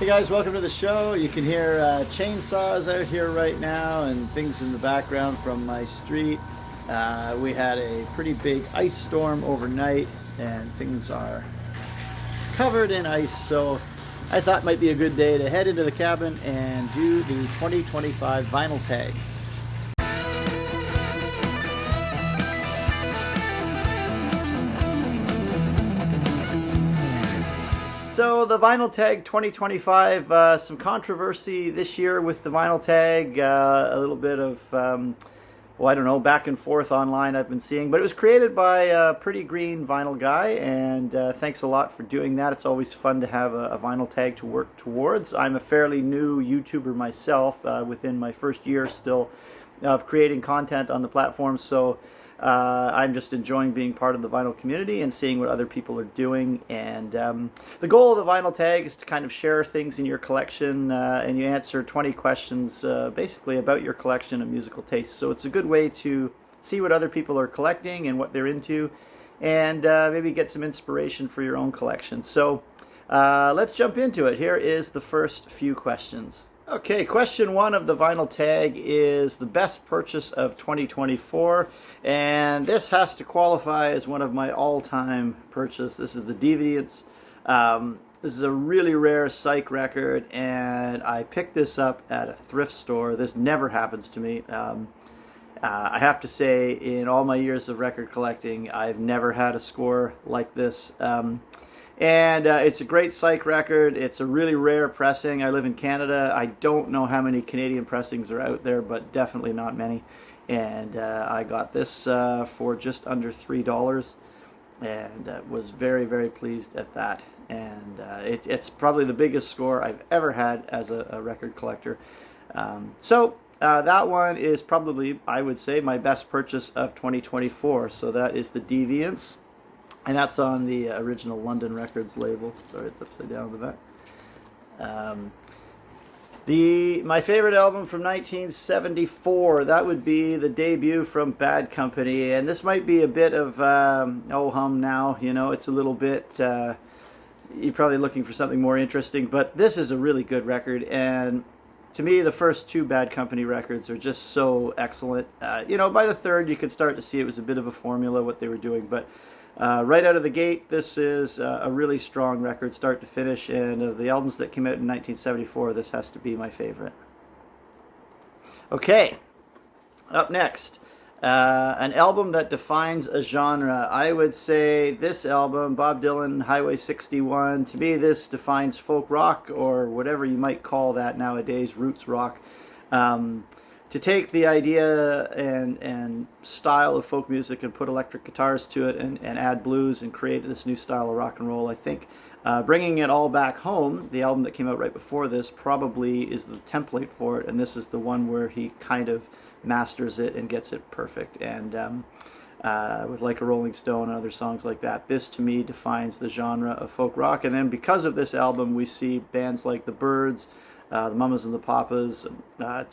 Hey guys, welcome to the show. You can hear chainsaws out here right now and things in the background from my street. We had a pretty big ice storm overnight and things are covered in ice, so I thought it might be a good day to head into the cabin and do the 2025 vinyl tag. So the Vinyl Tag 2025, some controversy this year with the Vinyl Tag, a little bit of, I don't know, back and forth online I've been seeing. But it was created by a Pretty Green Vinyl guy, and thanks a lot for doing that. It's always fun to have a vinyl tag to work towards. I'm a fairly new YouTuber myself, within my first year still of creating content on the platform, so I'm just enjoying being part of the vinyl community and seeing what other people are doing. And the goal of the vinyl tag is to kind of share things in your collection, and you answer 20 questions basically about your collection and musical taste. So it's a good way to see what other people are collecting and what they're into, and maybe get some inspiration for your own collection. So let's jump into it. Here is the first few questions. Okay, question one of the vinyl tag is the best purchase of 2024, and this has to qualify as one of my all-time purchases. This is the Deviants. This is a really rare psych record, and I picked this up at a thrift store. This never happens to me. I have to say, in all my years of record collecting, I've never had a score like this. And it's a great psych record. It's a really rare pressing. I live in Canada. I don't know how many Canadian pressings are out there, but definitely not many. And I got this for just under $3, and was very, very pleased at that. And it's probably the biggest score I've ever had as a record collector. So that one is probably, I would say, my best purchase of 2024. So that is the Deviants. And that's on the original London Records label. Sorry, it's upside down with that. My favorite album from 1974, that would be the debut from Bad Company. And this might be a bit of oh-hum now. You know, it's a little bit, you're probably looking for something more interesting. But this is a really good record. And to me, the first two Bad Company records are just so excellent. You know, by the third, you could start to see it was a bit of a formula, what they were doing. But right out of the gate, this is a really strong record, start to finish, and of the albums that came out in 1974, this has to be my favorite. Okay, up next, an album that defines a genre. I would say this album, Bob Dylan, Highway 61, to me this defines folk rock, or whatever you might call that nowadays, roots rock. To take the idea and style of folk music and put electric guitars to it and add blues and create this new style of rock and roll, I think bringing it all back home, the album that came out right before this, probably is the template for it, and this is the one where he kind of masters it and gets it perfect. And with Like a Rolling Stone and other songs like that, this to me defines the genre of folk rock. And then because of this album, we see bands like the Byrds, the Mamas and the Papas,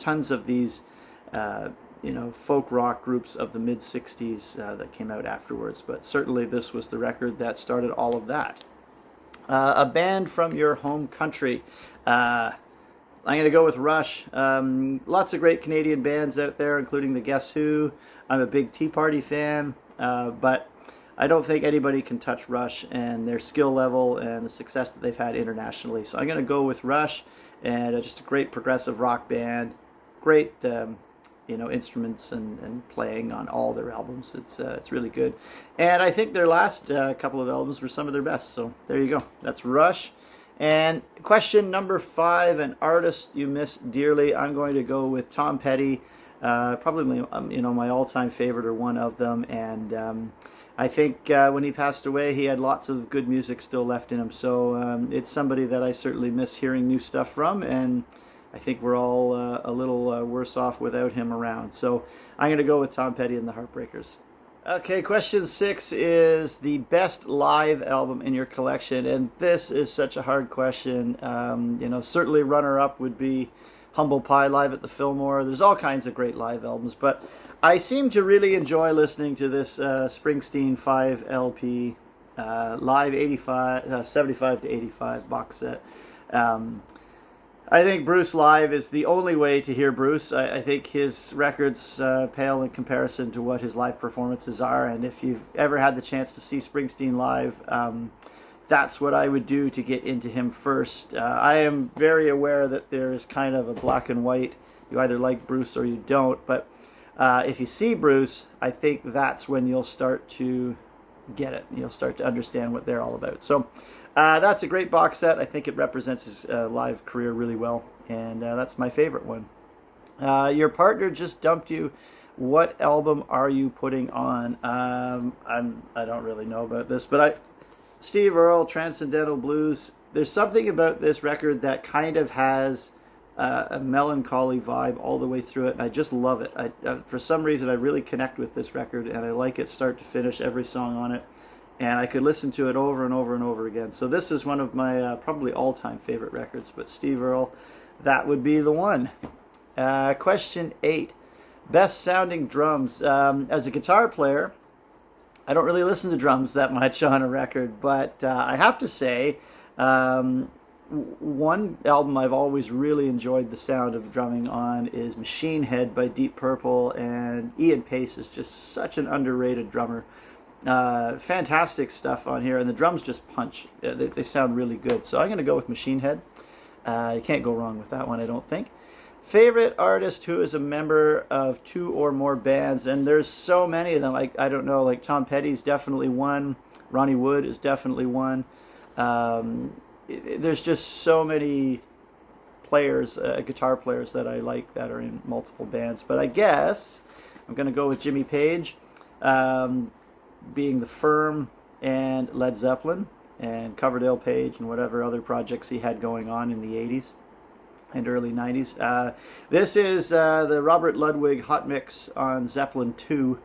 tons of these folk rock groups of the mid-60s that came out afterwards. But certainly this was the record that started all of that. A band from your home country. I'm going to go with Rush. Lots of great Canadian bands out there, including the Guess Who. I'm a big Tea Party fan, but I don't think anybody can touch Rush and their skill level and the success that they've had internationally. So I'm going to go with Rush, and just a great progressive rock band. Great instruments and playing on all their albums. It's really good, and I think their last couple of albums were some of their best. So there you go. That's Rush. And question number 5, an artist you miss dearly. I'm going to go with Tom Petty, probably my all-time favorite or one of them. And I think when he passed away, he had lots of good music still left in him. So it's somebody that I certainly miss hearing new stuff from, and I think we're all a little worse off without him around. So I'm going to go with Tom Petty and the Heartbreakers. Okay, question 6 is the best live album in your collection, and this is such a hard question. Certainly runner-up would be Humble Pie live at the Fillmore. There's all kinds of great live albums, but I seem to really enjoy listening to this Springsteen 5 LP live 75 to 85 box set. I think Bruce live is the only way to hear Bruce. I think his records pale in comparison to what his live performances are. And if you've ever had the chance to see Springsteen live, that's what I would do to get into him first. I am very aware that there is kind of a black and white. You either like Bruce or you don't. But if you see Bruce, I think that's when you'll start to get it. You'll start to understand what they're all about. So that's a great box set. I think it represents his live career really well, and that's my favorite one. Your partner just dumped you. What album are you putting on? I don't really know about this, but Steve Earle, Transcendental Blues. There's something about this record that kind of has a melancholy vibe all the way through it, and I just love it. For some reason, I really connect with this record, and I like it start to finish, every song on it. And I could listen to it over and over and over again. So this is one of my probably all-time favorite records. But Steve Earle, that would be the one. Question 8. Best sounding drums. As a guitar player, I don't really listen to drums that much on a record. But I have to say, one album I've always really enjoyed the sound of drumming on is Machine Head by Deep Purple. And Ian Pace is just such an underrated drummer. Fantastic stuff on here, and the drums just punch. They sound really good. So I'm going to go with Machine Head. You can't go wrong with that one, I don't think. Favorite artist who is a member of 2 or more bands, and there's so many of them. I don't know, like Tom Petty's definitely one. Ronnie Wood is definitely one. There's just so many players, guitar players that I like that are in multiple bands. But I guess I'm going to go with Jimmy Page. Being The Firm and Led Zeppelin and Coverdale Page and whatever other projects he had going on in the 80s and early 90s. This is the Robert Ludwig Hot Mix on Zeppelin 2.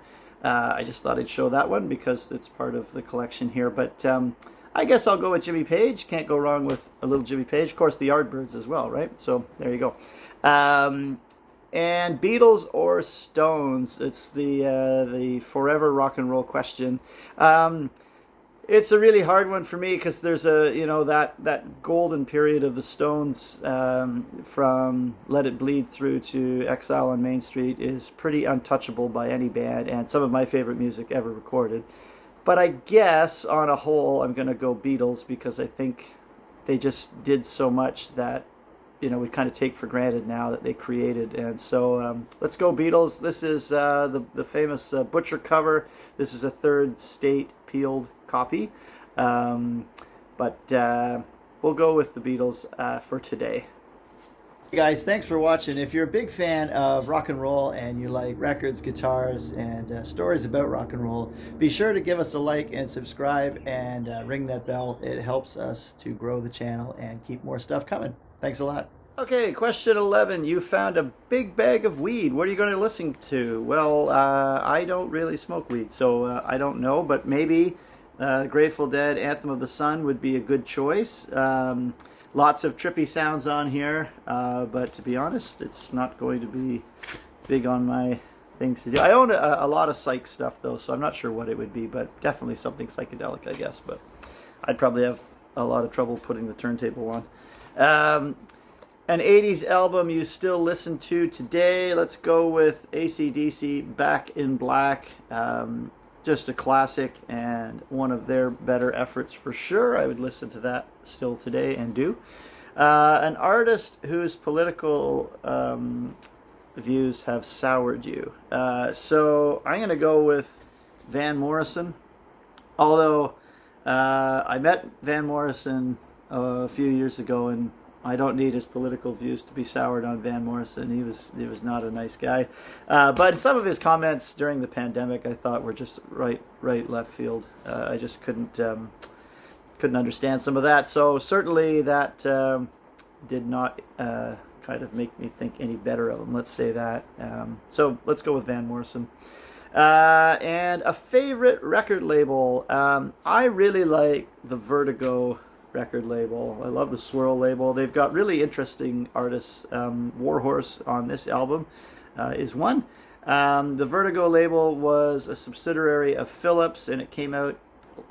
I just thought I'd show that one because it's part of the collection here. But I guess I'll go with Jimmy Page. Can't go wrong with a little Jimmy Page. Of course, the Yardbirds as well, right? So there you go. And Beatles or Stones? It's the forever rock and roll question. It's a really hard one for me because there's that golden period of the Stones from Let It Bleed through to Exile on Main Street is pretty untouchable by any band, and some of my favorite music ever recorded. But I guess on a whole, I'm going to go Beatles because I think they just did so much that we kind of take for granted now that they created. And so let's go Beatles. This is the famous Butcher cover. This is a third state peeled copy. But we'll go with the Beatles for today. Hey guys, thanks for watching. If you're a big fan of rock and roll and you like records, guitars, and stories about rock and roll, be sure to give us a like and subscribe and ring that bell. It helps us to grow the channel and keep more stuff coming. Thanks a lot. Okay, question 11. You found a big bag of weed. What are you going to listen to? Well, I don't really smoke weed, so I don't know, but maybe Grateful Dead, Anthem of the Sun would be a good choice. Lots of trippy sounds on here, but to be honest, it's not going to be big on my things to do. I own a lot of psych stuff, though, so I'm not sure what it would be, but definitely something psychedelic, I guess. But I'd probably have a lot of trouble putting the turntable on. An 80s album you still listen to today. Let's go with AC/DC, Back in Black. Just a classic and one of their better efforts for sure. I would listen to that still today and do. An artist whose political views have soured you. So I'm going to go with Van Morrison. Although I met Van Morrison a few years ago, and I don't need his political views to be soured on Van Morrison. He was not a nice guy. But some of his comments during the pandemic I thought were just right left field. I just couldn't understand some of that. So certainly that did not kind of make me think any better of him. Let's say that. So let's go with Van Morrison. And a favorite record label. I really like the Vertigo record label. I love the Swirl label. They've got really interesting artists. Warhorse on this album is one. The Vertigo label was a subsidiary of Philips, and it came out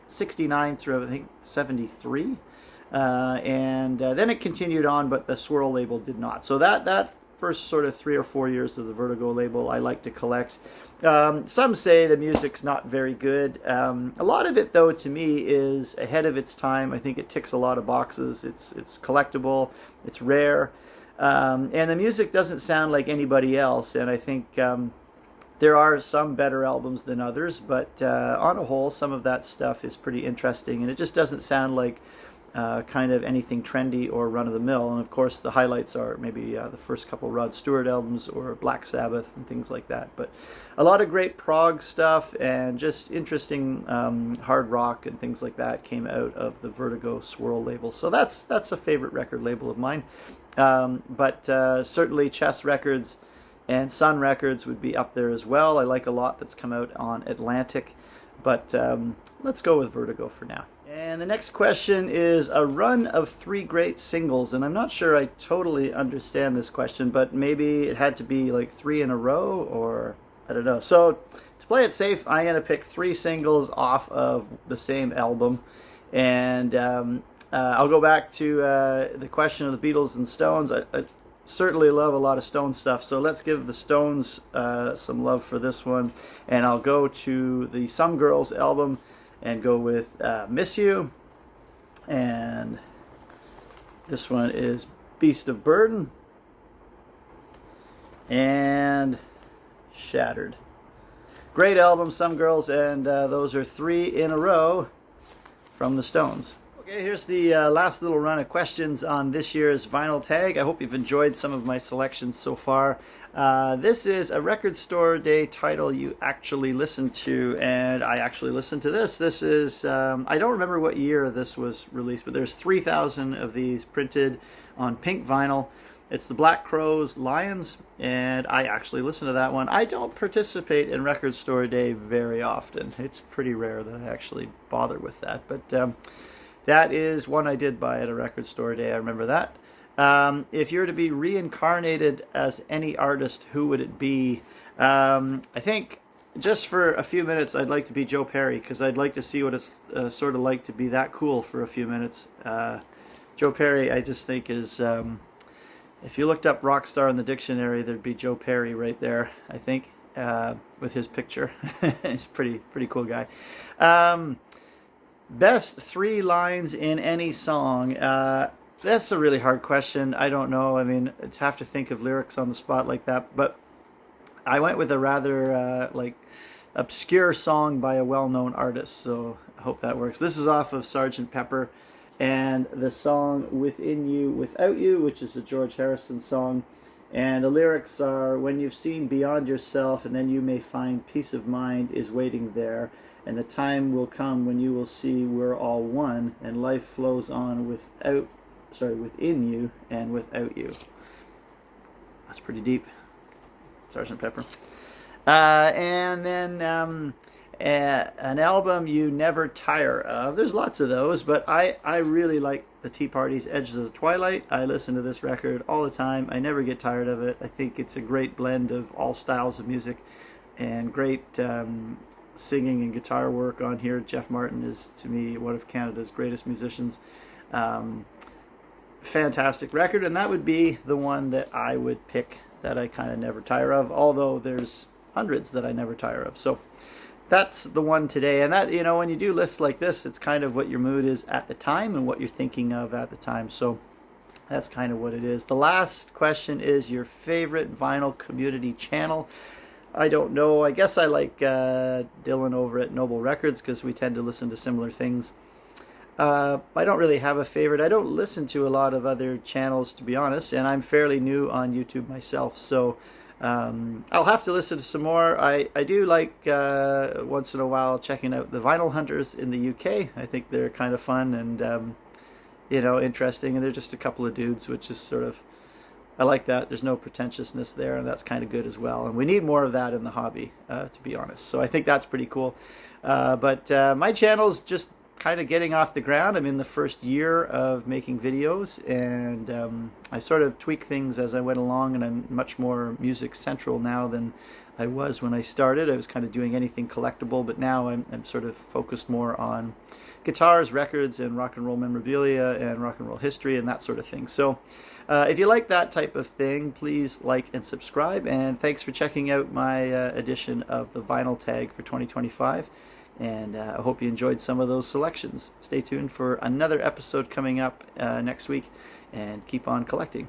69 through I think 73. and then it continued on, but the Swirl label did not. So that first sort of 3 or 4 years of the Vertigo label I like to collect. Some say the music's not very good. A lot of it, though, to me is ahead of its time. I think it ticks a lot of boxes. It's collectible, it's rare, and the music doesn't sound like anybody else. And I think there are some better albums than others, but on a whole, some of that stuff is pretty interesting, and it just doesn't sound like kind of anything trendy or run-of-the-mill. And of course the highlights are maybe the first couple Rod Stewart albums or Black Sabbath and things like that. But a lot of great prog stuff and just interesting hard rock and things like that came out of the Vertigo Swirl label. So that's a favorite record label of mine. But certainly Chess Records and Sun Records would be up there as well. I like a lot that's come out on Atlantic, but let's go with Vertigo for now. And the next question is a run of 3 great singles, and I'm not sure I totally understand this question, but maybe it had to be like 3 in a row, or I don't know. So to play it safe, I'm going to pick 3 singles off of the same album, and I'll go back to the question of the Beatles and Stones. I certainly love a lot of Stones stuff, so let's give the Stones some love for this one, and I'll go to the Some Girls album and go with Miss You, and this one is Beast of Burden, and Shattered. Great album, Some Girls, and those are 3 in a row from the Stones. Okay, here's the last little run of questions on this year's Vinyl Tag. I hope you've enjoyed some of my selections so far. This is a Record Store Day title you actually listened to, and I actually listened to this. This is, I don't remember what year this was released, but there's 3,000 of these printed on pink vinyl. It's the Black Crowes Lions, and I actually listened to that one. I don't participate in Record Store Day very often. It's pretty rare that I actually bother with that, but that is one I did buy at a Record Store Day. I remember that. If you were to be reincarnated as any artist, who would it be? I think just for a few minutes I'd like to be Joe Perry, because I'd like to see what it's sort of like to be that cool for a few minutes. Joe Perry, I just think is, if you looked up rock star in the dictionary, there'd be Joe Perry right there, I think, with his picture. He's a pretty cool guy. Best 3 lines in any song. That's a really hard question. I don't know. I mean, I'd have to think of lyrics on the spot like that. But I went with a rather like obscure song by a well-known artist. So I hope that works. This is off of Sgt. Pepper, and the song Within You, Without You, which is a George Harrison song. And the lyrics are, when you've seen beyond yourself, and then you may find peace of mind is waiting there. And the time will come when you will see we're all one, and life flows on within you and without you. That's pretty deep, Sgt. Pepper. And then an album you never tire of. There's lots of those, but I really like the Tea Party's Edges of the Twilight. I listen to this record all the time. I never get tired of it. I think it's a great blend of all styles of music and great singing and guitar work on here. Jeff Martin is, to me, one of Canada's greatest musicians. Fantastic record, and that would be the one that I would pick that I kind of never tire of, although there's hundreds that I never tire of. So that's the one today. And that, you know, when you do lists like this, it's kind of what your mood is at the time and what you're thinking of at the time. So that's kind of what it is. The last question is your favorite vinyl community channel. I don't know. I guess I like Dylan over at Noble Records, because we tend to listen to similar things. I don't really have a favorite. I don't listen to a lot of other channels, to be honest, and I'm fairly new on YouTube myself, so I'll have to listen to some more. I do like once in a while checking out the Vinyl Hunters in the UK. I think they're kind of fun and you know, interesting, and they're just a couple of dudes, which is sort of, I like that. There's no pretentiousness there, and that's kind of good as well. And we need more of that in the hobby, to be honest. So I think that's pretty cool. But my channel's just kind of getting off the ground. I'm in the first year of making videos, and I sort of tweak things as I went along, and I'm much more music central now than I was when I started. I was kind of doing anything collectible, but now I'm sort of focused more on guitars, records, and rock and roll memorabilia and rock and roll history and that sort of thing. So if you like that type of thing, please like and subscribe, and thanks for checking out my edition of the Vinyl Tag for 2025, and I hope you enjoyed some of those selections. Stay tuned for another episode coming up next week, and keep on collecting.